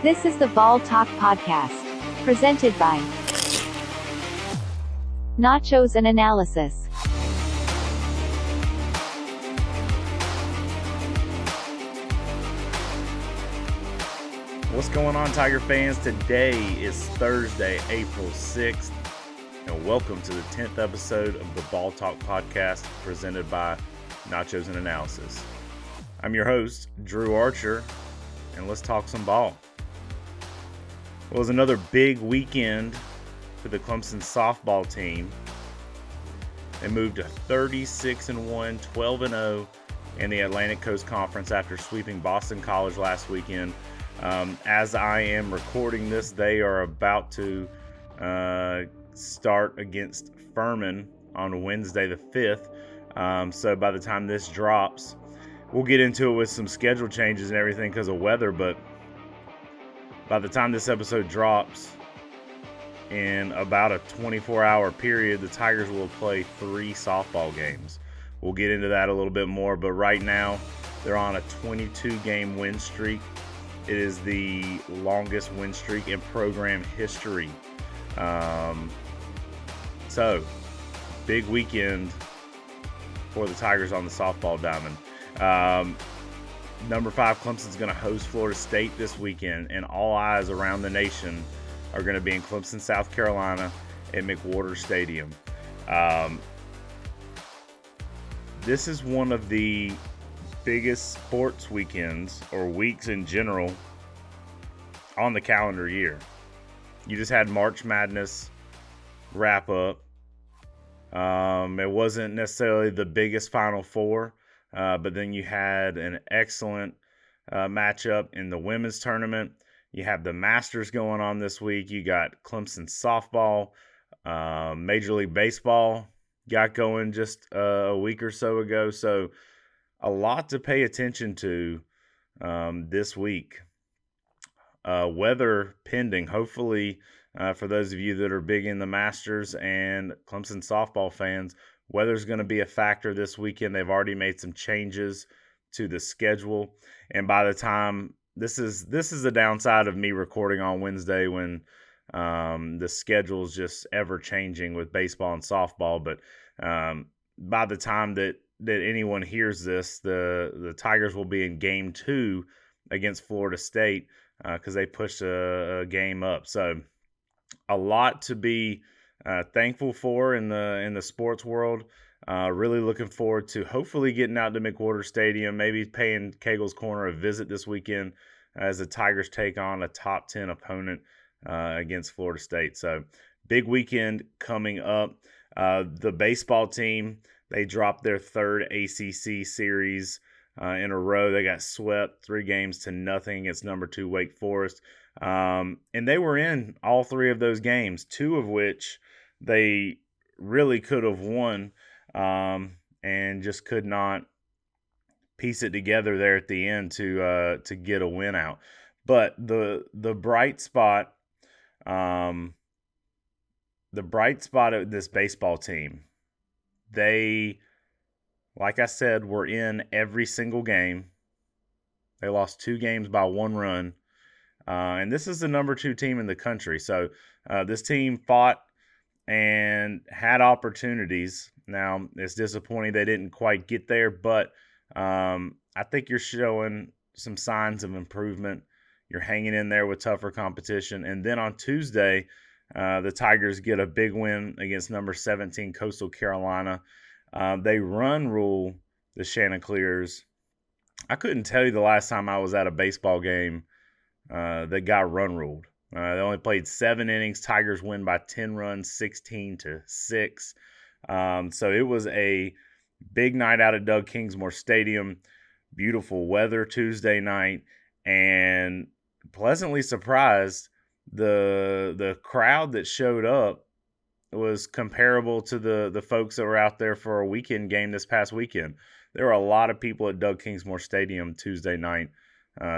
This is the Ball Talk Podcast, presented by Nachos and Analysis. What's going on, Tiger fans? Today is Thursday, April 6th, and welcome to the 10th episode of the Ball Talk Podcast, presented by Nachos and Analysis. I'm your host, Drew Archer, and let's talk some ball. It was another big weekend for the Clemson softball team. They moved to 36-1, 12-0 in the Atlantic Coast Conference after sweeping Boston College last weekend. As I am recording this, they are about to start against Furman on Wednesday the 5th. So by the time this drops, we'll get into it with some schedule changes and everything because of weather, but by the time this episode drops, in about a 24-hour period, the Tigers will play 3 softball games. We'll get into that a little bit more, but right now they're on a 22-game win streak. It is the longest win streak in program history. So, big weekend for the Tigers on the softball diamond. Number 5, Clemson's going to host Florida State this weekend, and all eyes around the nation are going to be in Clemson, South Carolina at McWhorter Stadium. This is one of the biggest sports weekends, or weeks in general, on the calendar year. You just had March Madness wrap up. It wasn't necessarily the biggest Final Four, but then you had an excellent matchup in the women's tournament. You have the Masters going on this week. You got Clemson softball. Major League Baseball got going just a week or so ago. So a lot to pay attention to this week. Weather pending. Hopefully, for those of you that are big in the Masters and Clemson softball fans, weather's going to be a factor this weekend. They've already made some changes to the schedule, and by the time this is the downside of me recording on Wednesday when the schedule is just ever changing with baseball and softball. But by the time that anyone hears this, the Tigers will be in Game 2 against Florida State because they pushed a game up. So a lot to be thankful for in the sports world. Really looking forward to hopefully getting out to McWhorter Stadium, maybe paying Cagle's Corner a visit this weekend as the Tigers take on a top 10 opponent against Florida State. So big weekend coming up. The baseball team, they dropped their 3rd ACC series in a row. They got swept 3-0 against number 2 Wake Forest. And they were in all 3 of those games, 2 of which they really could have won and just could not piece it together there at the end to get a win out. But the bright spot of this baseball team, they, like I said, were in every single game. They lost 2 games by 1 run. And this is the number 2 team in the country. So this team fought and had opportunities. Now, it's disappointing they didn't quite get there, but I think you're showing some signs of improvement. You're hanging in there with tougher competition. And then on Tuesday, the Tigers get a big win against number 17 Coastal Carolina. They run rule the Chanticleers. I couldn't tell you the last time I was at a baseball game that got run ruled. They only played 7 innings. Tigers win by 10 runs, 16-6. So it was a big night out at Doug Kingsmore Stadium. Beautiful weather Tuesday night, and pleasantly surprised, the crowd that showed up was comparable to the folks that were out there for a weekend game this past weekend. There were a lot of people at Doug Kingsmore Stadium Tuesday night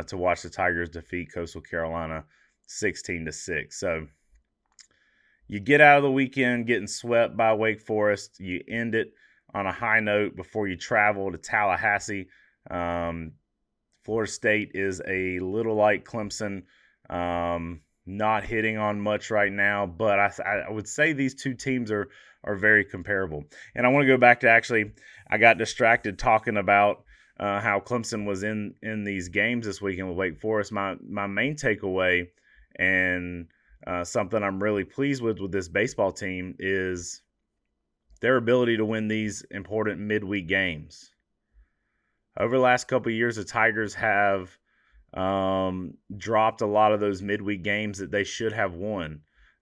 to watch the Tigers defeat Coastal Carolina 16-6. So you get out of the weekend getting swept by Wake Forest. You end it on a high note before you travel to Tallahassee. Florida State is a little like Clemson. Not hitting on much right now, but I would say these two teams are very comparable. And I want to go back to I got distracted talking about how Clemson was in these games this weekend with Wake Forest. My main takeaway and something I'm really pleased with this baseball team is their ability to win these important midweek games. Over the last couple of years, the Tigers have dropped a lot of those midweek games that they should have won.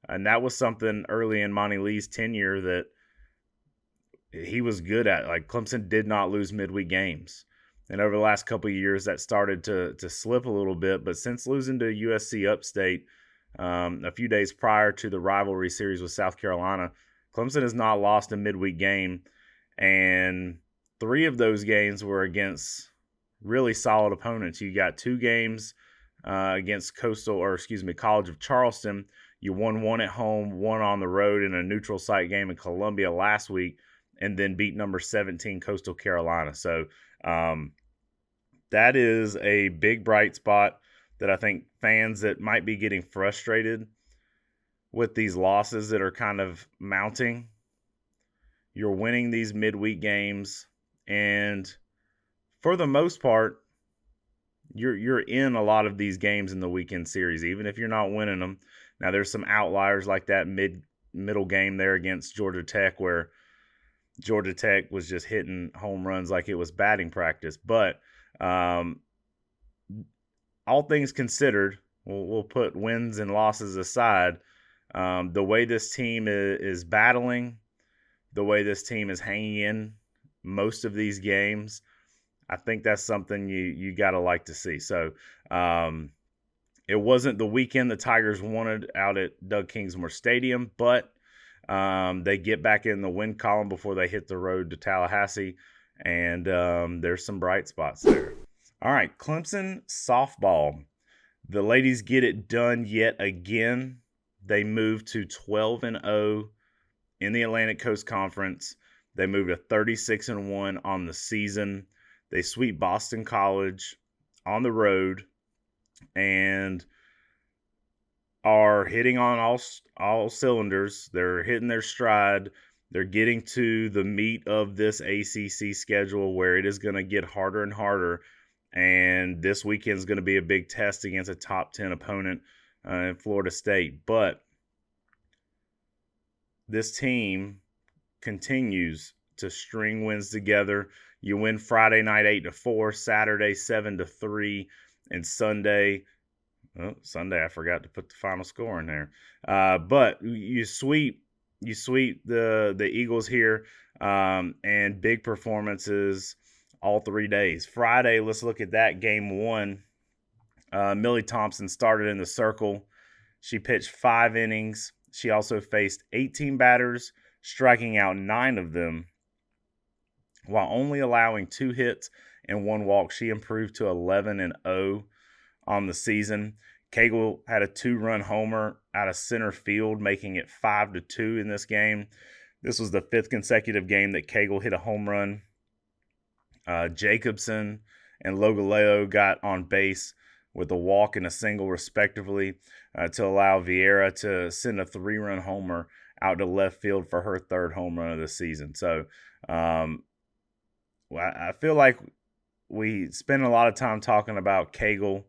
And that was something early in Monty Lee's tenure that he was good at. Like, Clemson did not lose midweek games. And over the last couple of years, that started to slip a little bit. But since losing to USC Upstate a few days prior to the rivalry series with South Carolina, Clemson has not lost a midweek game. And 3 of those games were against really solid opponents. You got 2 games against College of Charleston. You won 1 at home, 1 on the road in a neutral site game in Columbia last week, and then beat number 17 Coastal Carolina. So that is a big bright spot that I think fans that might be getting frustrated with these losses that are kind of mounting. You're winning these midweek games, and for the most part, you're in a lot of these games in the weekend series, even if you're not winning them. Now, there's some outliers like that middle game there against Georgia Tech, where Georgia Tech was just hitting home runs like it was batting practice. But all things considered, we'll put wins and losses aside. The way this team is battling, the way this team is hanging in most of these games, I think that's something you got to like to see. So it wasn't the weekend the Tigers wanted out at Doug Kingsmore Stadium, but they get back in the win column before they hit the road to Tallahassee, and there's some bright spots there. All right, Clemson softball. The ladies get it done yet again. They moved to 12-0 in the Atlantic Coast Conference. They moved to 36-1 on the season. They sweep Boston College on the road and are hitting on all cylinders. They're hitting their stride. They're getting to the meat of this ACC schedule where it is going to get harder and harder. And this weekend is going to be a big test against a top 10 opponent in Florida State. But this team continues to string wins together. You win Friday night 8-4, Saturday 7-3, and Sunday. Sunday I forgot to put the final score in there. But you sweep the Eagles here, and big performances all 3 days. Friday, let's look at that game 1. Millie Thompson started in the circle. She pitched 5 innings. She also faced 18 batters, striking out 9 of them, while only allowing 2 hits and 1 walk. She improved to 11-0 on the season. Cagle had a 2-run homer out of center field, making it 5-2 in this game. This was the 5th consecutive game that Cagle hit a home run. Jacobson and Logaleo got on base with a walk and a single, respectively, to allow Vieira to send a 3-run homer out to left field for her 3rd home run of the season. So I feel like we spend a lot of time talking about Cagle.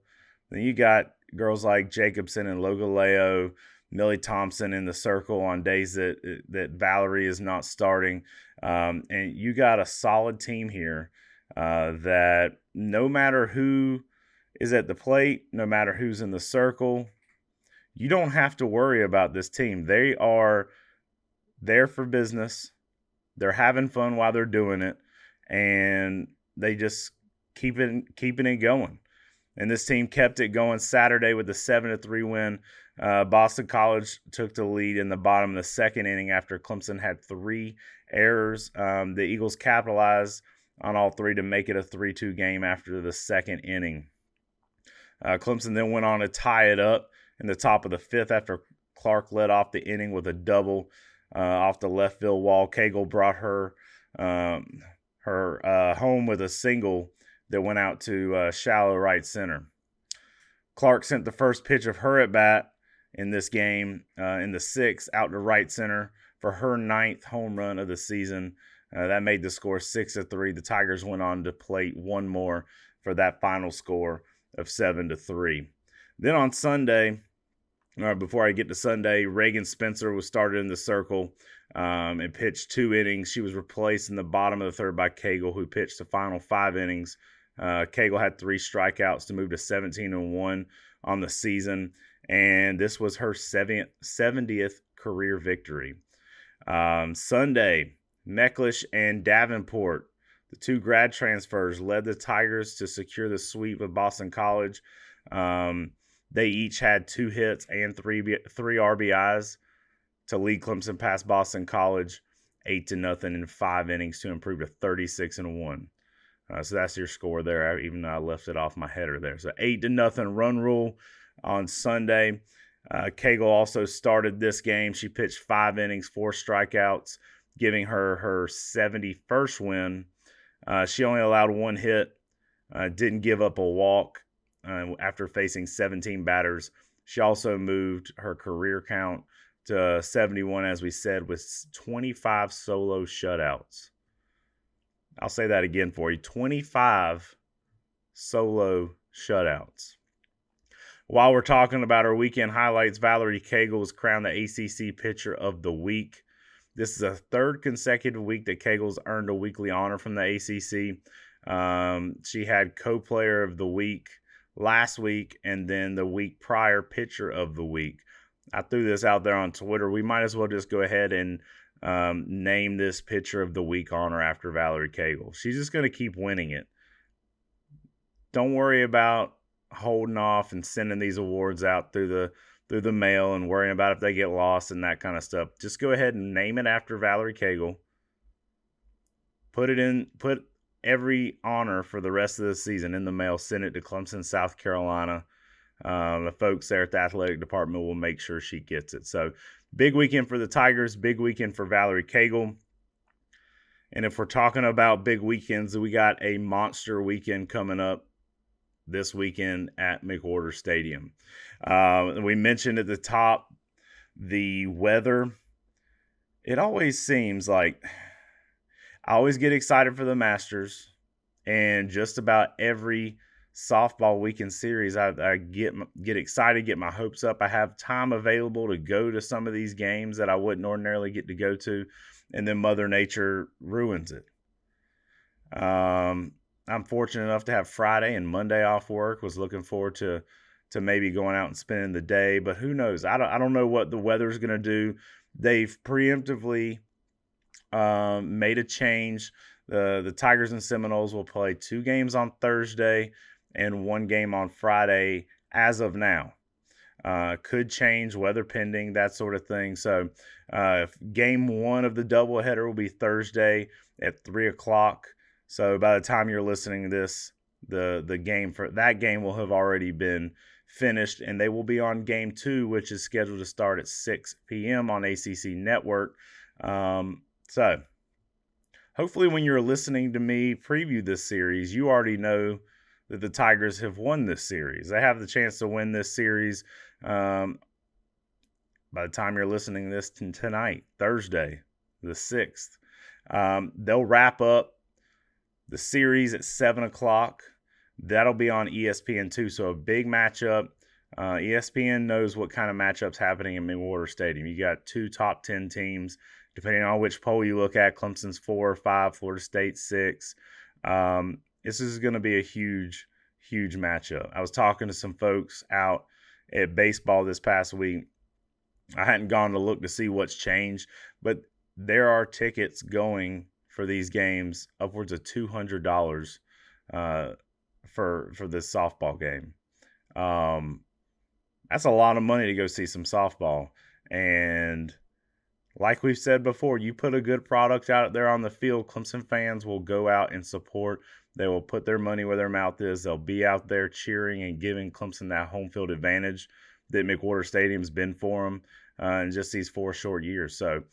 Then you got girls like Jacobson and Logaleo, Millie Thompson in the circle on days that Valerie is not starting. And you got a solid team here that no matter who is at the plate, no matter who's in the circle, you don't have to worry about this team. They are there for business. They're having fun while they're doing it, and they just keeping it going. And this team kept it going Saturday with a 7-3 win. Boston College took the lead in the bottom of the 2nd inning after Clemson had 3 errors. The Eagles capitalized on all 3 to make it a 3-2 game after the 2nd inning. Clemson then went on to tie it up in the top of the 5th after Clark led off the inning with a double off the left field wall. Cagle brought her home with a single that went out to shallow right center. Clark sent the first pitch of her at bat in this game in the sixth out to right center for her 9th home run of the season. That made the score 6-3. The Tigers went on to plate one more for that final score of 7-3. Then on Sunday, before I get to Sunday, Reagan Spencer was started in the circle and pitched 2 innings. She was replaced in the bottom of the third by Cagle, who pitched the final 5 innings. Cagle had 3 strikeouts to move to 17-1 on the season, and this was her 70th career victory. Sunday, Mecklish and Davenport, the 2 grad transfers, led the Tigers to secure the sweep of Boston College. They each had 2 hits and 3 RBIs to lead Clemson past Boston College 8-0 in 5 innings to improve to 36-1. So that's your score there, even though I left it off my header there. So 8-0 run rule on Sunday. Cagle also started this game. She pitched 5 innings, 4 strikeouts, giving her 71st win. She only allowed 1 hit, didn't give up a walk after facing 17 batters. She also moved her career count to 71, as we said, with 25 solo shutouts. I'll say that again for you. 25 solo shutouts. While we're talking about our weekend highlights, Valerie Cagle was crowned the ACC Pitcher of the Week. This is a 3rd consecutive week that Cagle's earned a weekly honor from the ACC. She had Co-Player of the Week last week, and then the week prior, Pitcher of the Week. I threw this out there on Twitter. We might as well just go ahead and name this Pitcher of the Week honor after Valerie Cagle. She's just going to keep winning it. Don't worry about holding off and sending these awards out through the mail and worrying about if they get lost and that kind of stuff. Just go ahead and name it after Valerie Cagle. Put every honor for the rest of the season in the mail. Send it to Clemson, South Carolina. The folks there at the athletic department will make sure she gets it. So big weekend for the Tigers, big weekend for Valerie Cagle. And if we're talking about big weekends, we got a monster weekend coming up this weekend at McWhorter Stadium. We mentioned at the top the weather. It always seems like I always get excited for the Masters, and just about every softball weekend series, I get excited, get my hopes up. I have time available to go to some of these games that I wouldn't ordinarily get to go to, and then Mother Nature ruins it. I'm fortunate enough to have Friday and Monday off work. Was looking forward to maybe going out and spending the day, but who knows? I don't know what the weather's going to do. They've preemptively made a change. The Tigers and Seminoles will play 2 games on Thursday and 1 game on Friday as of now. Could change, weather pending, that sort of thing. So game 1 of the doubleheader will be Thursday at 3 o'clock. So by the time you're listening to this, the game for that game will have already been finished, and they will be on game 2, which is scheduled to start at 6 p.m. on ACC Network. So hopefully when you're listening to me preview this series, you already know that the Tigers have won this series. They have the chance to win this series by the time you're listening to this tonight, Thursday, the 6th. They'll wrap up the series at 7 o'clock. That'll be on ESPN2, so a big matchup. ESPN knows what kind of matchups happening in McWhorter Stadium. You got 2 top 10 teams, depending on which poll you look at. Clemson's 4 or 5, Florida State 6. This is going to be a huge, huge matchup. I was talking to some folks out at baseball this past week. I hadn't gone to look to see what's changed, but there are tickets going for these games upwards of $200 for this softball game. That's a lot of money to go see some softball. And like we've said before, you put a good product out there on the field, Clemson fans will go out and support. They will put their money where their mouth is. They'll be out there cheering and giving Clemson that home field advantage that McWhorter Stadium's been for them in just these 4 short years. So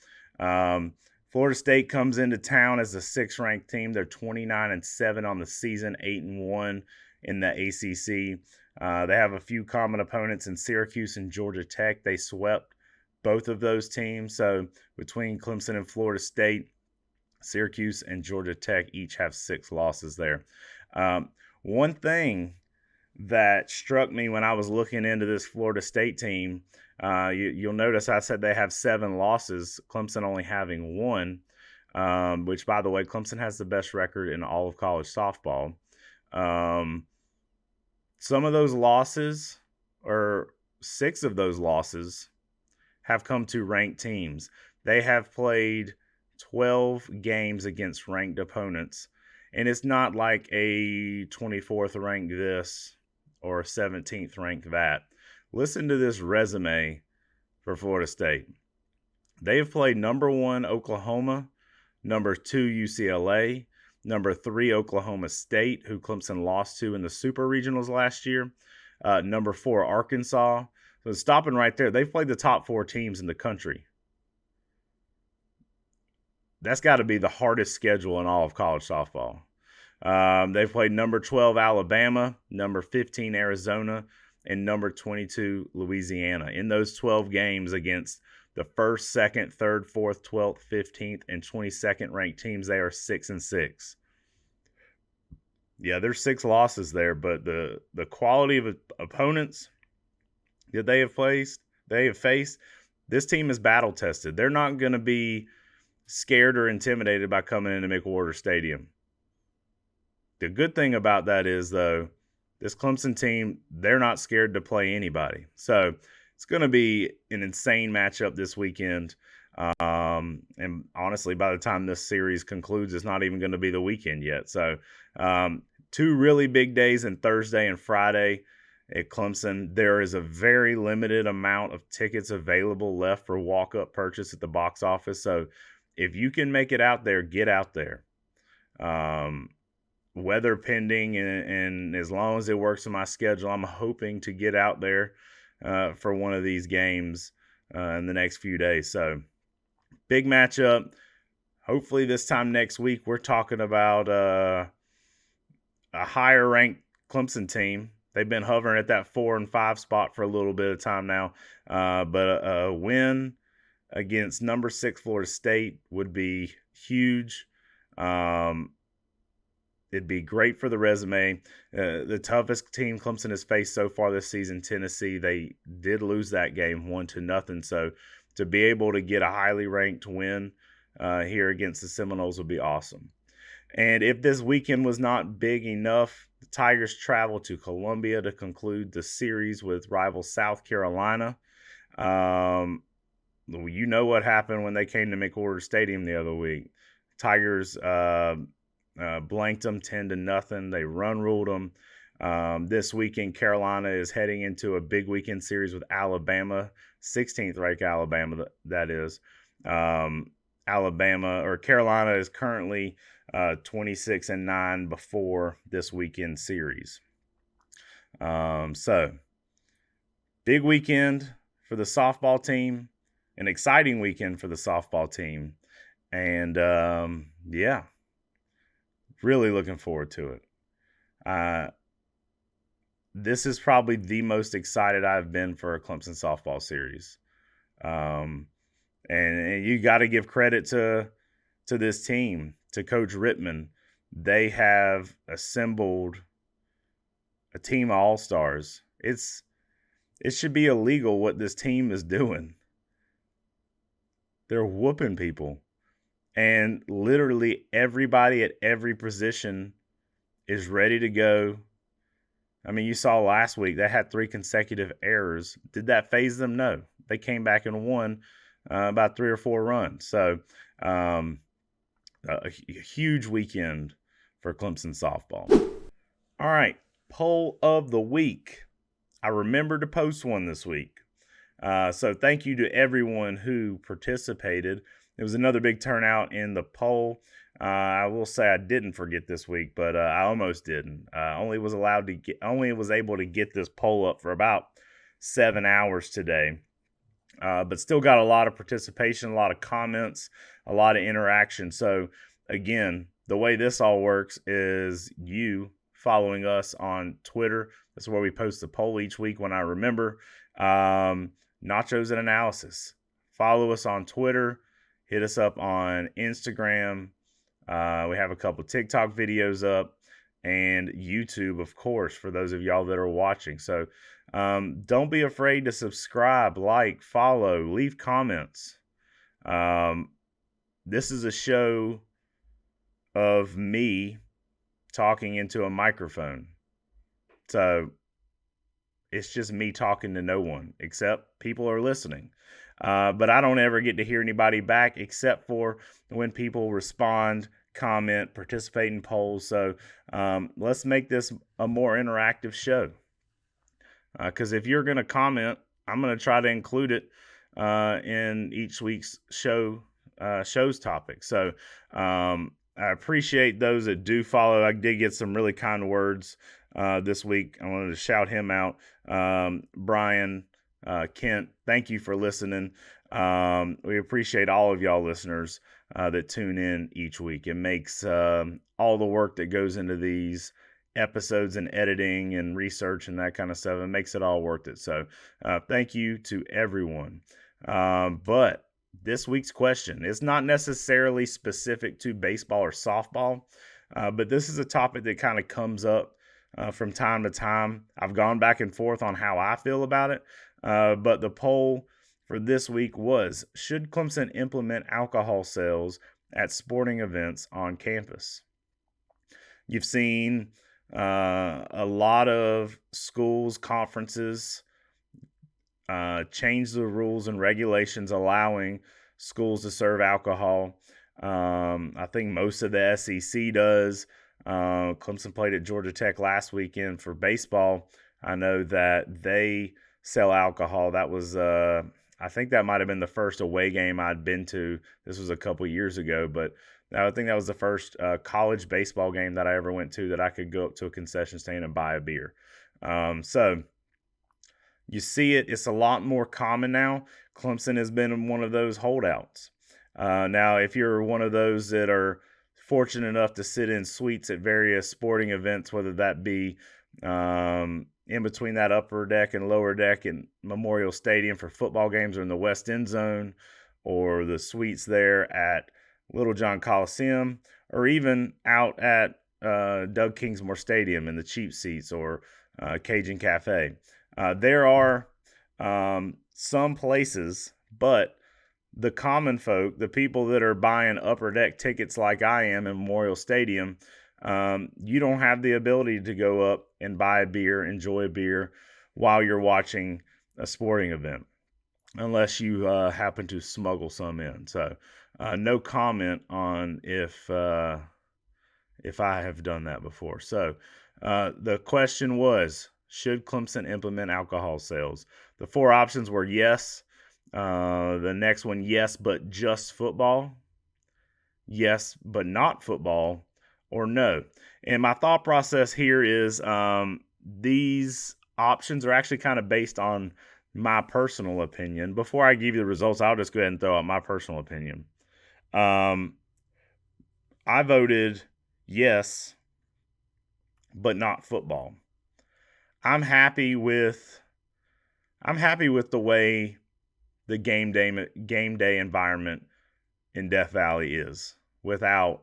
Florida State comes into town as a 6th-ranked team. They're 29-7 on the season, 8-1 in the ACC. They have a few common opponents in Syracuse and Georgia Tech. They swept both of those teams. So between Clemson and Florida State, Syracuse and Georgia Tech each have 6 losses there. One thing that struck me when I was looking into this Florida State team, you'll notice I said they have 7 losses, Clemson only having 1, which, by the way, Clemson has the best record in all of college softball. Some of those losses, or 6 of those losses, have come to ranked teams. They have played 12 games against ranked opponents, and it's not like a 24th ranked this or 17th ranked that. Listen to this resume for Florida State. They have played number 1 Oklahoma, number 2 UCLA, number 3 Oklahoma State, who Clemson lost to in the Super Regionals last year, number 4 Arkansas. So stopping right there, they've played the top 4 teams in the country. That's got to be the hardest schedule in all of college softball. They've played number 12 Alabama, number 15 Arizona, and number 22 Louisiana. In those 12 games against the 1st, 2nd, 3rd, 4th, 12th, 15th, and 22nd ranked teams, they are 6-6. Yeah, there's 6 losses there, but the quality of opponents that they have faced, this team is battle tested. They're not going to be scared or intimidated by coming into McWhorter Stadium. The good thing about that is, though, this Clemson team, they're not scared to play anybody. So it's going to be an insane matchup this weekend. And honestly, by the time this series concludes, it's not even going to be the weekend yet. So 2 really big days in Thursday and Friday at Clemson. There is a very limited amount of tickets available left for walk-up purchase at the box office. So if you can make it out there, get out there. Weather pending, and as long as it works in my schedule, I'm hoping to get out there for one of these games in the next few days. So big matchup. Hopefully this time next week we're talking about a higher ranked Clemson team. They've been hovering at that 4 and 5 spot for a little bit of time now, but a win against number 6 Florida State would be huge. It'd be great for the resume. The toughest team Clemson has faced so far this season, Tennessee, they did lose that game 1-0. So to be able to get a highly ranked win here against the Seminoles would be awesome. And if this weekend was not big enough, the Tigers travel to Columbia to conclude the series with rival South Carolina. You know what happened when they came to McWhorter Stadium the other week. Tigers blanked them 10-0. They run ruled them. This weekend, Carolina is heading into a big weekend series with Alabama, 16th ranked Alabama, that is. Carolina is currently 26-9 before this weekend series. So big weekend for the softball team, an exciting weekend for the softball team. And yeah, really looking forward to it. This is probably the most excited I've been for a Clemson softball series. And you got to give credit to this team, to Coach Rittman. They have assembled a team of all-stars. It should be illegal what this team is doing. They're whooping people. And literally everybody at every position is ready to go. I mean, you saw last week they had 3 consecutive errors. Did that faze them? No. They came back and won about 3 or 4 runs. So a huge weekend for Clemson softball. All right, poll of the week. I remembered to post one this week. So thank you to everyone who participated. It was another big turnout in the poll. I will say I didn't forget this week, but I almost didn't. Only was able to get this poll up for about 7 hours today. But still got a lot of participation, a lot of comments, a lot of interaction. So again, the way this all works is you following us on Twitter. That's where we post the poll each week when I remember. Nachos and Analysis. Follow us on Twitter. Hit us up on Instagram. We have a couple TikTok videos up, and YouTube, of course, for those of y'all that are watching. So don't be afraid to subscribe, like, follow, leave comments. This is a show of me talking into a microphone. So it's just me talking to no one, except people are listening. But I don't ever get to hear anybody back except for when people respond, comment, participate in polls. So let's make this a more interactive show. Because if you're going to comment, I'm going to try to include it in each week's show's topic. So I appreciate those that do follow. I did get some really kind words this week. I wanted to shout him out. Brian, Kent, thank you for listening. We appreciate all of y'all listeners that tune in each week. It makes all the work that goes into these episodes and editing and research and that kind of stuff. It makes it all worth it. So thank you to everyone. But this week's question is not necessarily specific to baseball or softball, but this is a topic that kind of comes up from time to time. I've gone back and forth on how I feel about it, but the poll for this week was, should Clemson implement alcohol sales at sporting events on campus? You've seen a lot of schools, conferences change the rules and regulations allowing schools to serve alcohol. I think most of the SEC does. Clemson played at Georgia Tech last weekend for baseball. I know that they sell alcohol. That was, I think that might have been the first away game I'd been to. This was a couple years ago, but I think that was the first college baseball game that I ever went to that I could go up to a concession stand and buy a beer. So you see it. It's a lot more common now. Clemson has been one of those holdouts. Now, if you're one of those that are fortunate enough to sit in suites at various sporting events, whether that be in between that upper deck and lower deck in Memorial Stadium for football games or in the West End Zone, or the suites there at Little John Coliseum, or even out at Doug Kingsmore Stadium in the cheap seats or Cajun Cafe. There are some places, but the common folk, the people that are buying upper deck tickets like I am in Memorial Stadium, you don't have the ability to go up and buy a beer, enjoy a beer while you're watching a sporting event, unless you happen to smuggle some in. So no comment on if I have done that before. So the question was, should Clemson implement alcohol sales? The four options were yes. The next one, yes, but just football. Yes, but not football. Or no. And my thought process here is these options are actually kind of based on my personal opinion. Before I give you the results, I'll just go ahead and throw out my personal opinion. I voted yes, but not football. I'm happy with the way the game day environment in Death Valley is, without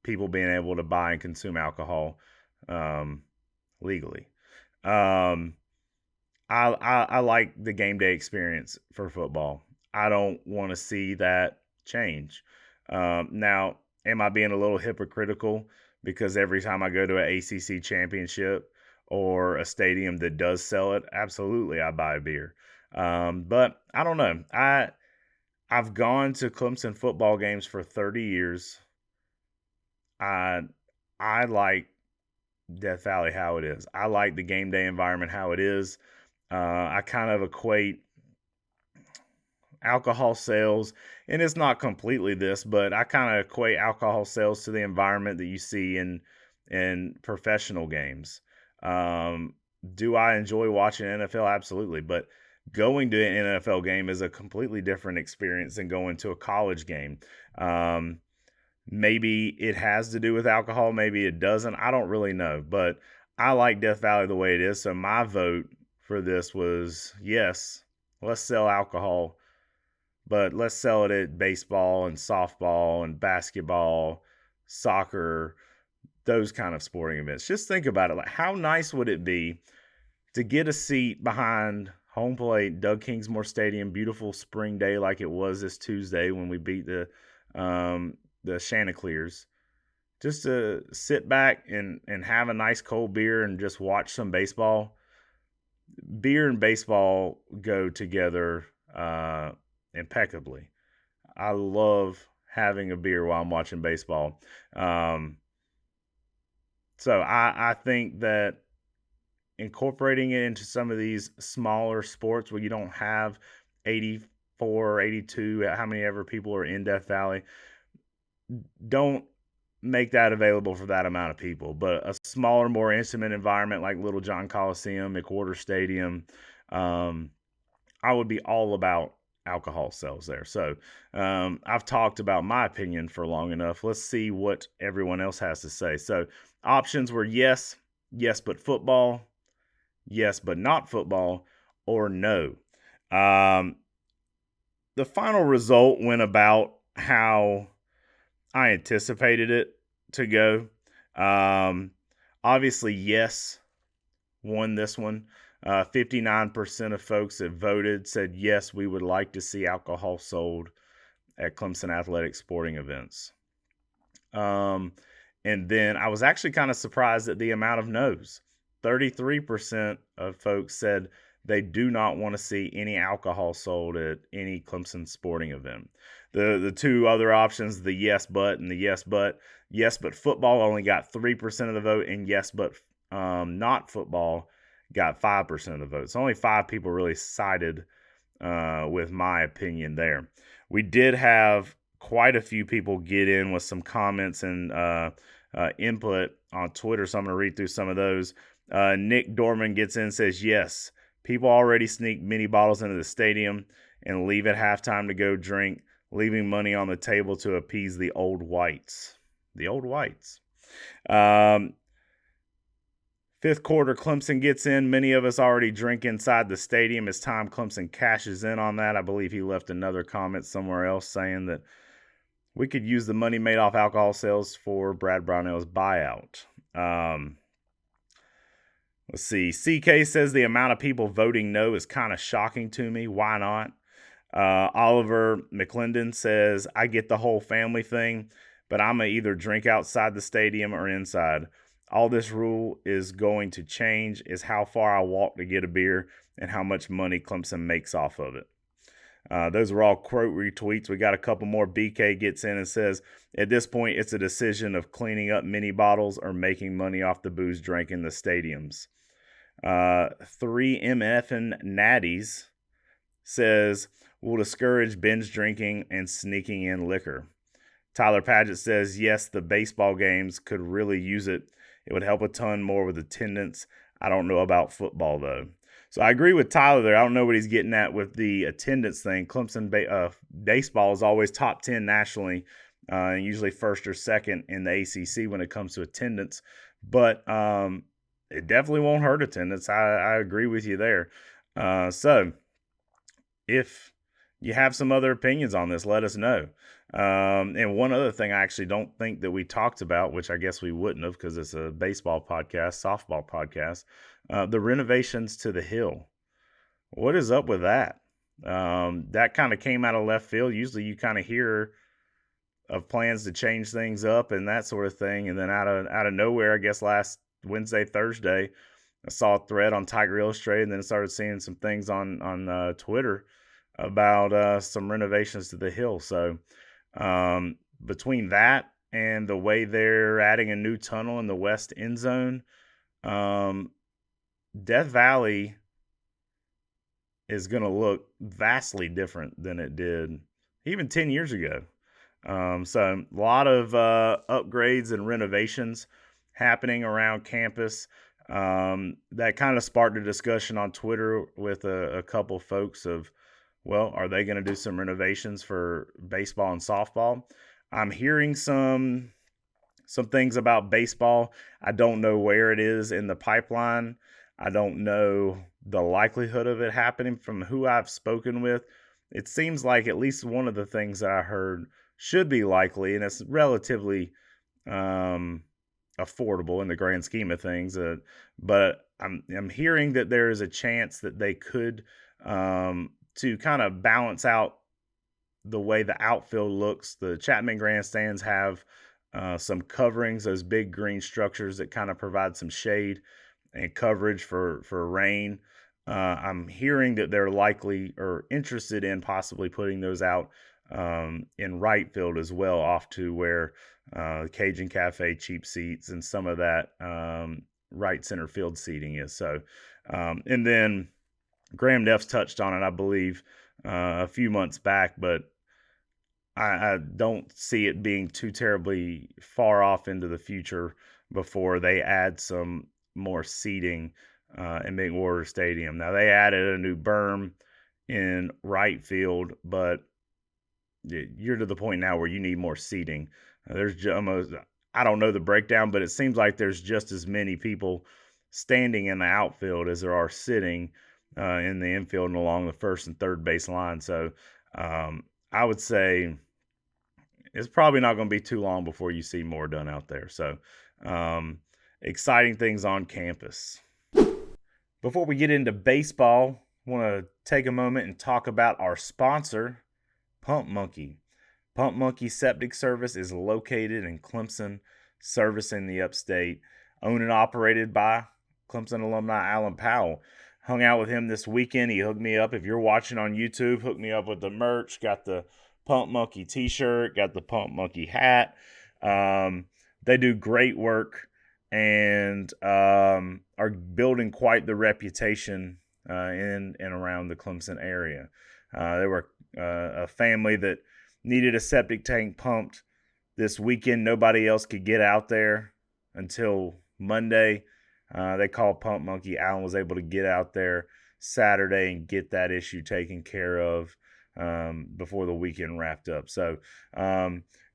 people being able to buy and consume alcohol legally. I like the game day experience for football. I don't want to see that change. Now, am I being a little hypocritical because every time I go to an ACC championship or a stadium that does sell it, absolutely I buy a beer. But I don't know. I've gone to Clemson football games for 30 years. I like Death Valley how it is. I like the game day environment how it is. I kind of equate alcohol sales, and it's not completely this, but I kind of equate alcohol sales to the environment that you see in professional games. Do I enjoy watching NFL? Absolutely. But going to an NFL game is a completely different experience than going to a college game. Maybe it has to do with alcohol. Maybe it doesn't. I don't really know. But I like Death Valley the way it is. So my vote for this was yes, let's sell alcohol, but let's sell it at baseball and softball and basketball, soccer, those kind of sporting events. Just think about it. Like, how nice would it be to get a seat behind home plate, Doug Kingsmore Stadium, beautiful spring day like it was this Tuesday when we beat the Chanticleers, just to sit back and have a nice cold beer and just watch some baseball. Beer and baseball go together impeccably. I love having a beer while I'm watching baseball. So I think that incorporating it into some of these smaller sports where you don't have 84 or 82, how many ever people are in Death Valley, don't make that available for that amount of people. But a smaller, more intimate environment like Little John Coliseum, McWhorter Stadium, I would be all about alcohol sales there. So I've talked about my opinion for long enough. Let's see what everyone else has to say. So options were yes, yes, but football, yes, but not football, or no. The final result went about how I anticipated it to go. Obviously, yes, won this one. 59% of folks that voted said, yes, we would like to see alcohol sold at Clemson athletic sporting events. And then I was actually kind of surprised at the amount of no's. 33% of folks said they do not want to see any alcohol sold at any Clemson sporting event. The two other options, the yes but and the yes but football only got 3% of the vote, and yes but not football got 5% of the vote. So only 5 people really sided with my opinion there. We did have quite a few people get in with some comments and input on Twitter, so I'm going to read through some of those. Nick Dorman gets in and says, yes, people already sneak mini bottles into the stadium and leave at halftime to go drink, leaving money on the table to appease the old whites. The old whites. Fifth quarter, Clemson gets in. Many of us already drink inside the stadium. It's time Clemson cashes in on that. I believe he left another comment somewhere else saying that we could use the money made off alcohol sales for Brad Brownell's buyout. Let's see. CK says the amount of people voting no is kind of shocking to me. Why not? Oliver McClendon says, I get the whole family thing, but I'm going to either drink outside the stadium or inside. All this rule is going to change is how far I walk to get a beer and how much money Clemson makes off of it. Those were all quote retweets. We got a couple more. BK gets in and says, at this point, it's a decision of cleaning up mini bottles or making money off the booze drank in the stadiums. 3MF and Natties says, will discourage binge drinking and sneaking in liquor. Tyler Padgett says, yes, the baseball games could really use it. It would help a ton more with attendance. I don't know about football, though. So I agree with Tyler there. I don't know what he's getting at with the attendance thing. Clemson baseball is always top 10 nationally, and usually first or second in the ACC when it comes to attendance. But it definitely won't hurt attendance. I agree with you there. So if you have some other opinions on this, let us know. And one other thing I actually don't think that we talked about, which I guess we wouldn't have because it's a baseball podcast, softball podcast, the renovations to the Hill. What is up with that? That kind of came out of left field. Usually you kind of hear of plans to change things up and that sort of thing. And then out of nowhere, I guess last Wednesday, Thursday, I saw a thread on Tiger Illustrated and then started seeing some things on Twitter about some renovations to the Hill. So between that and the way they're adding a new tunnel in the west end zone, Death Valley is going to look vastly different than it did even 10 years ago. So a lot of upgrades and renovations happening around campus. That kind of sparked a discussion on Twitter with a couple folks of, well, are they going to do some renovations for baseball and softball? I'm hearing some things about baseball. I don't know where it is in the pipeline. I don't know the likelihood of it happening. From who I've spoken with, it seems like at least one of the things that I heard should be likely, and it's relatively um, affordable in the grand scheme of things. But I'm hearing that there is a chance that they could, to kind of balance out the way the outfield looks. The Chapman grandstands have some coverings, those big green structures that kind of provide some shade and coverage for rain. I'm hearing that they're likely or interested in possibly putting those out in right field as well, off to where Cajun Cafe cheap seats and some of that right center field seating is. So, and then Graham Neff's touched on it, I believe, a few months back, but I don't see it being too terribly far off into the future before they add some more seating in McWhorter Stadium. Now, they added a new berm in right field, but you're to the point now where you need more seating. There's almost, I don't know the breakdown, but it seems like there's just as many people standing in the outfield as there are sitting in the infield and along the first and third base line. So I would say it's probably not going to be too long before you see more done out there. So exciting things on campus. Before we get into baseball, I want to take a moment and talk about our sponsor, Pump Monkey. Pump Monkey Septic Service is located in Clemson, servicing the upstate. Owned and operated by Clemson alumni Alan Powell. Hung out with him this weekend. He hooked me up. If you're watching on YouTube, hooked me up with the merch. Got the Pump Monkey t-shirt, got the Pump Monkey hat. They do great work and are building quite the reputation in and around the Clemson area. They were a family that needed a septic tank pumped this weekend. Nobody else could get out there until Monday. They called Pump Monkey. Alan was able to get out there Saturday and get that issue taken care of before the weekend wrapped up. So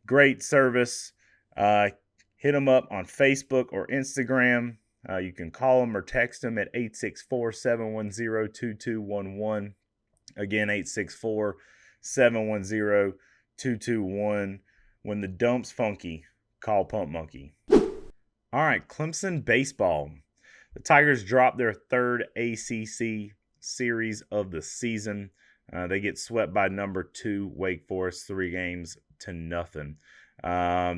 great service. Hit them up on Facebook or Instagram. You can call them or text them at 864-710-2211. Again, 864-710-2211. When the dump's funky, call Pump Monkey. All right, Clemson baseball. The Tigers dropped their third ACC series of the season. They get swept by number 2 Wake Forest 3-0.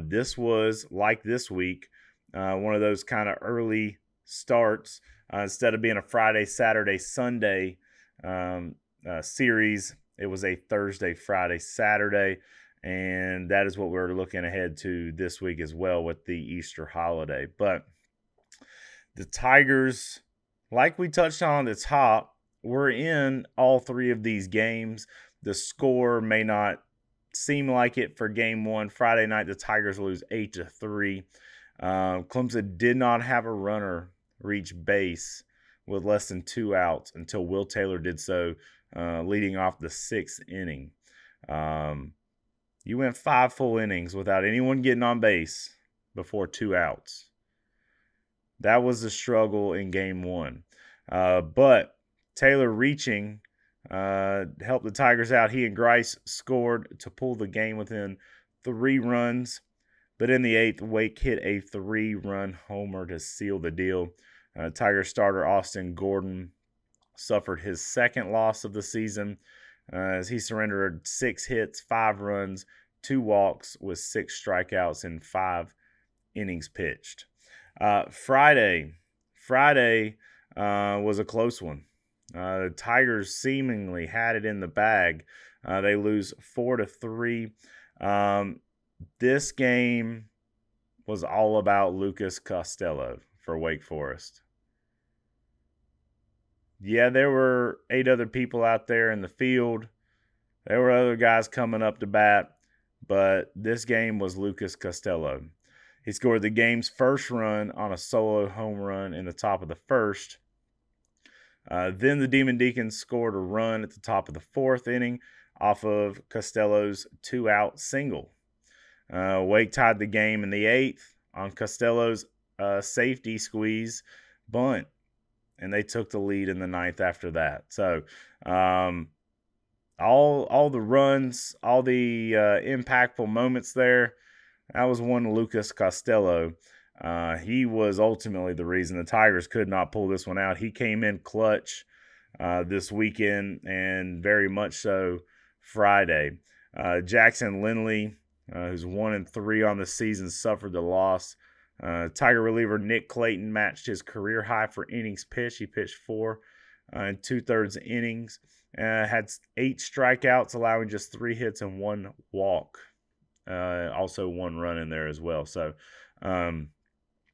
This was, like this week, one of those kind of early starts. Instead of being a Friday, Saturday, Sunday series, it was a Thursday, Friday, Saturday. And that is what we're looking ahead to this week as well with the Easter holiday. But the Tigers, like we touched on at the top, we're in all 3 of these games. The score may not seem like it for game 1. Friday night, the Tigers lose 8-3. Clemson did not have a runner reach base with less than 2 outs until Will Taylor did so, leading off the 6th inning. You went 5 full innings without anyone getting on base before 2 outs. That was the struggle in game 1. But Taylor reaching helped the Tigers out. He and Grice scored to pull the game within 3 runs. But in the 8th, Wake hit a 3-run homer to seal the deal. Tigers starter Austin Gordon suffered his 2nd loss of the season as he surrendered 6 hits, 5 runs, 2 walks with 6 strikeouts in 5 innings pitched. Friday was a close one. The Tigers seemingly had it in the bag. They lose 4-3. This game was all about Lucas Costello for Wake Forest. Yeah, there were 8 other people out there in the field. There were other guys coming up to bat, but this game was Lucas Costello. He scored the game's first run on a solo home run in the top of the 1st. Then the Demon Deacons scored a run at the top of the 4th inning off of Costello's 2-out single. Wake tied the game in the 8th on Costello's safety squeeze bunt, and they took the lead in the 9th after that. So all the runs, all the impactful moments there, that was one Lucas Costello. He was ultimately the reason the Tigers could not pull this one out. He came in clutch this weekend, and very much so Friday. Jackson Lindley, who's 1-3 on the season, suffered the loss. Tiger reliever Nick Clayton matched his career high for innings pitched. He pitched 4 and 2/3 innings. Had 8 strikeouts, allowing just 3 hits and 1 walk. Also 1 run in there as well. So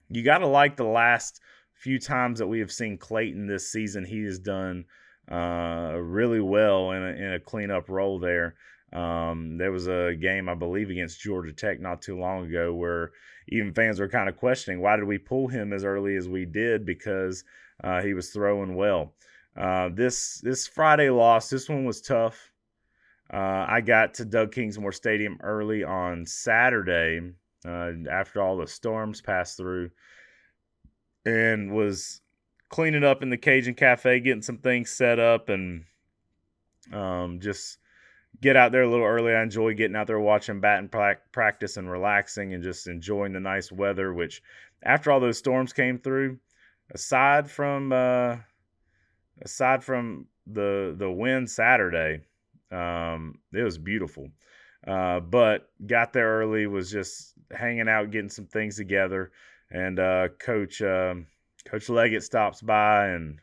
you got to like the last few times that we have seen Clayton this season. He has done really well in a cleanup role there. There was a game, I believe, against Georgia Tech not too long ago where even fans were kind of questioning, why did we pull him as early as we did? Because he was throwing well. This Friday loss, this one was tough. I got to Doug Kingsmore Stadium early on Saturday after all the storms passed through, and was cleaning up in the Cajun Cafe, getting some things set up, and just get out there a little early. I enjoy getting out there watching batting practice and relaxing and just enjoying the nice weather, which after all those storms came through, aside from the wind Saturday, it was beautiful. But got there early, was just hanging out, getting some things together, and Coach Leggett stops by, and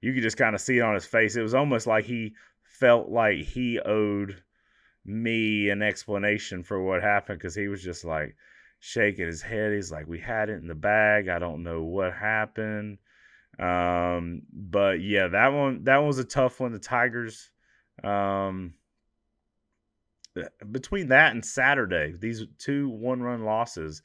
you could just kind of see it on his face. It was almost like he felt like he owed me an explanation for what happened, because he was just like shaking his head. He's like, we had it in the bag. I don't know what happened. But yeah, that one was a tough one. The Tigers, between that and Saturday, these 2 1-run losses,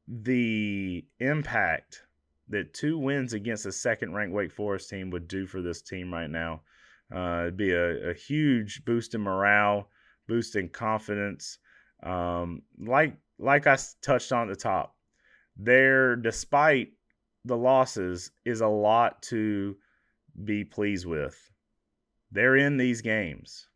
the impact that 2 wins against a second-ranked Wake Forest team would do for this team right now. It'd be a huge boost in morale, boost in confidence. Like I touched on at the top, there, despite the losses, is a lot to be pleased with. They're in these games.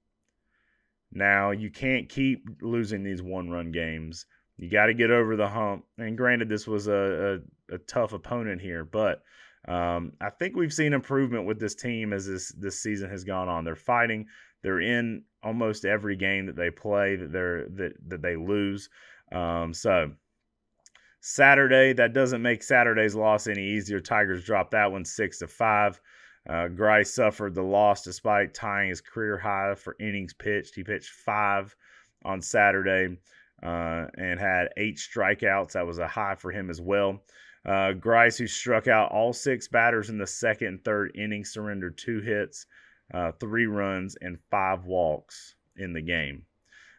Now, you can't keep losing these 1-run games. You got to get over the hump. And granted, this was a tough opponent here, but I think we've seen improvement with this team as this season has gone on. They're fighting. They're in almost every game that they play that they lose. So Saturday, that doesn't make Saturday's loss any easier. Tigers dropped that one 6-5. Grice suffered the loss despite tying his career high for innings pitched. He pitched 5 on Saturday and had 8 strikeouts. That was a high for him as well. Grice, who struck out all 6 batters in the second and third innings, surrendered 2 hits, 3 runs, and 5 walks in the game.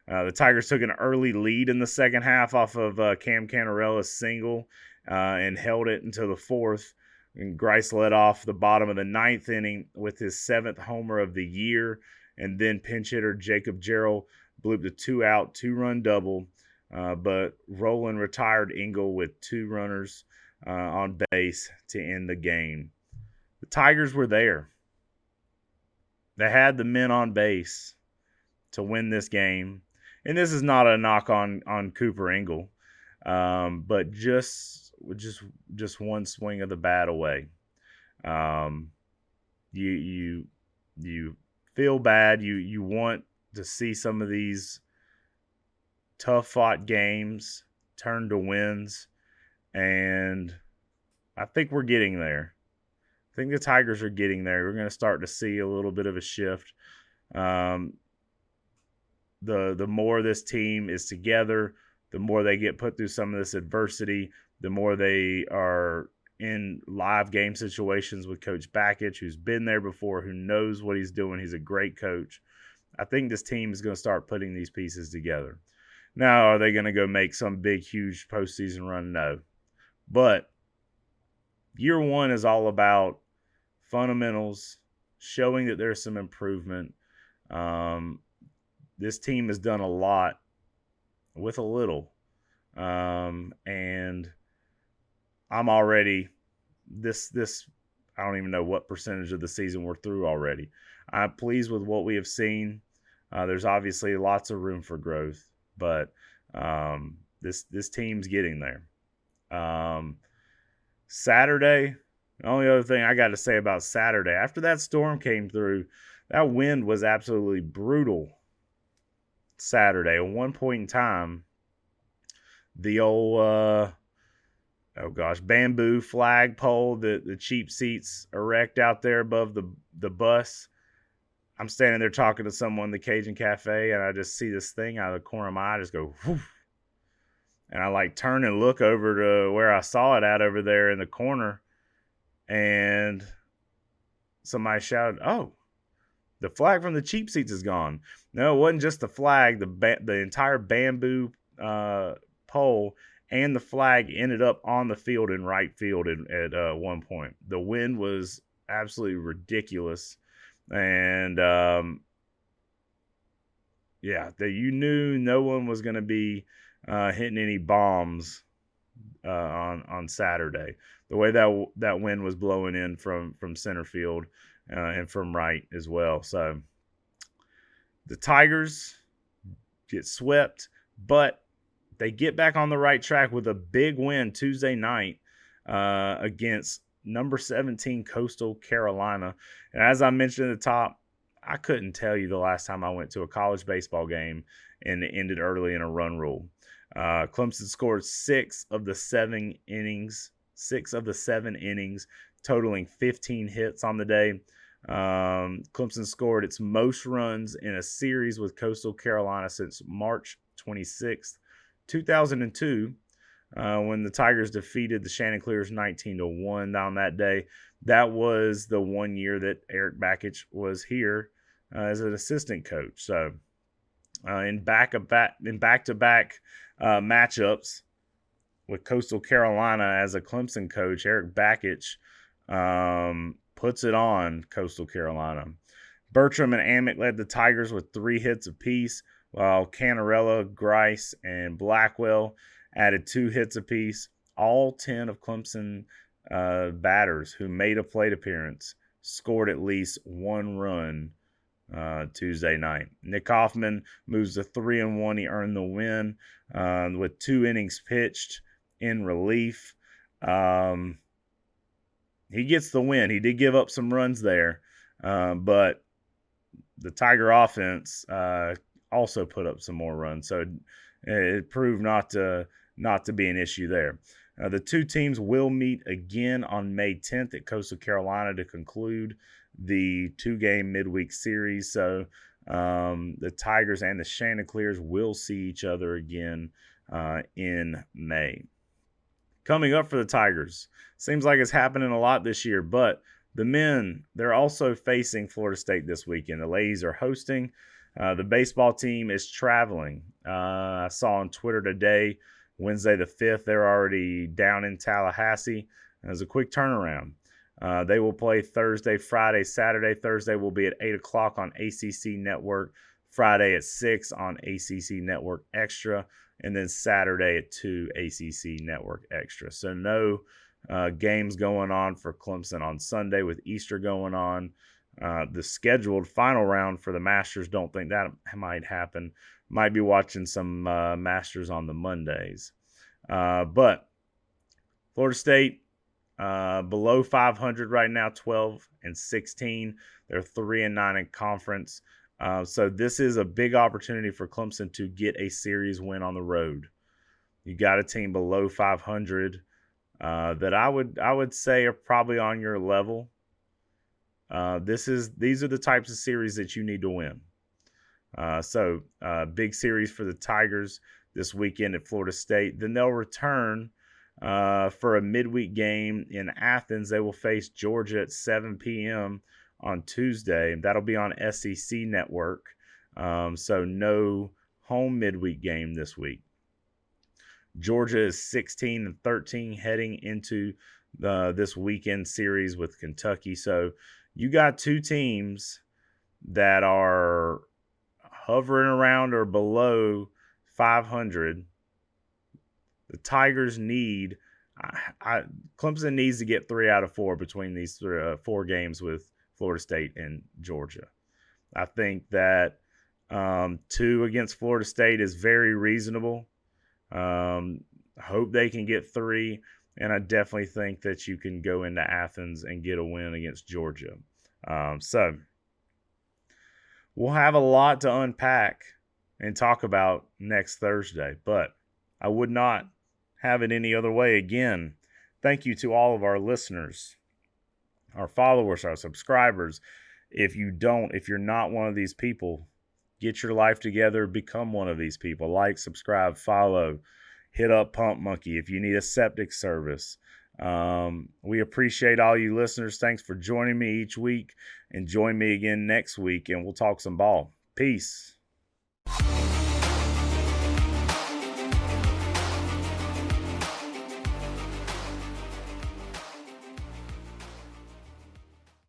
The Tigers took an early lead in the second half off of Cam Cantarella's single and held it until the 4th. And Grice led off the bottom of the 9th inning with his 7th homer of the year. And then pinch hitter Jacob Jarrell blew the 2-out, 2-run double. But Roland retired Engel with 2 runners on base to end the game. The Tigers were there. They had the men on base to win this game. And this is not a knock on Cooper Engel, but just one swing of the bat away. You feel bad. You want to see some of these tough fought games turn to wins, and I think we're getting there. I think the Tigers are getting there. We're going to start to see a little bit of a shift. The more this team is together, the more they get put through some of this adversity, the more they are in live game situations with Coach Bakich, who's been there before, who knows what he's doing. He's a great coach. I think this team is going to start putting these pieces together. Now, are they going to go make some big, huge postseason run? No. But year one is all about fundamentals, showing that there's some improvement. This team has done a lot with a little. And I'm already this I don't even know what percentage of the season we're through already. I'm pleased with what we have seen. There's obviously lots of room for growth, but this team's getting there. Saturday, the only other thing I got to say about Saturday, after that storm came through, that wind was absolutely brutal. Saturday, at one point in time, the old bamboo flagpole that the cheap seats erect out there above the bus. I'm standing there talking to someone in the Cajun Cafe, and I just see this thing out of the corner of my eye just go whoosh. And I like turn and look over to where I saw it at over there in the corner, and somebody shouted, "Oh, the flag from the cheap seats is gone." No, it wasn't just the flag. The entire bamboo pole and the flag ended up on the field in right field at one point. The wind was absolutely ridiculous, and you knew no one was going to be hitting any bombs on Saturday. The way that wind was blowing in from center field and from right as well. So the Tigers get swept, but they get back on the right track with a big win Tuesday night against number 17 Coastal Carolina. And as I mentioned at the top, I couldn't tell you the last time I went to a college baseball game and it ended early in a run rule. Clemson scored 6 of the 7 innings, totaling 15 hits on the day. Clemson scored its most runs in a series with Coastal Carolina since March 26th, 2002, when the Tigers defeated the Chanticleers 19-1 on that day. That was the one year that Eric Bakich was here as an assistant coach. So in back-to-back matchups with Coastal Carolina as a Clemson coach, Eric Bakich puts it on Coastal Carolina. Bertram and Amick led the Tigers with 3 hits apiece, while Canarella, Grice, and Blackwell added 2 hits apiece. All 10 of Clemson batters who made a plate appearance scored at least 1 run Tuesday night. Nick Hoffman moves to 3-1. He earned the win with 2 innings pitched in relief. He gets the win. He did give up some runs there, but the Tiger offense also put up some more runs, so it proved not to be an issue there. The two teams will meet again on May 10th at Coastal Carolina to conclude the 2-game midweek series. So the Tigers and the Chanticleers will see each other again in May. Coming up for the Tigers, seems like it's happening a lot this year, but the men, they're also facing Florida State this weekend. The ladies are hosting. The baseball team is traveling. I saw on Twitter today, Wednesday the 5th, they're already down in Tallahassee. It was a quick turnaround. They will play Thursday, Friday, Saturday. Thursday will be at 8 o'clock on ACC Network. Friday at 6 on ACC Network Extra. And then Saturday at 2 ACC Network Extra. So no games going on for Clemson on Sunday with Easter going on. The scheduled final round for the Masters, don't think that might happen. Might be watching some Masters on the Mondays. But Florida State, below 500 right now, 12-16. They're 3-9 in conference. So this is a big opportunity for Clemson to get a series win on the road. You got a team below 500 that I would say are probably on your level. These are the types of series that you need to win. So big series for the Tigers this weekend at Florida State. Then they'll return for a midweek game in Athens. They will face Georgia at 7 p.m. on Tuesday. That'll be on SEC Network. So no home midweek game this week. Georgia is 16-13 heading into this weekend series with Kentucky. So you got two teams that are hovering around or below .500. The Tigers need Clemson needs to get 3 out of 4 between these 4 games with Florida State and Georgia. I think that 2 against Florida State is very reasonable. Hope they can get 3, and I definitely think that you can go into Athens and get a win against Georgia. So we'll have a lot to unpack and talk about next Thursday, but I would not have it any other way. Again, thank you to all of our listeners, our followers, our subscribers. If you're not one of these people, get your life together, become one of these people. Like, subscribe, follow, hit up Pump Monkey if you need a septic service. We appreciate all you listeners. Thanks for joining me each week, and join me again next week, and we'll talk some ball. Peace.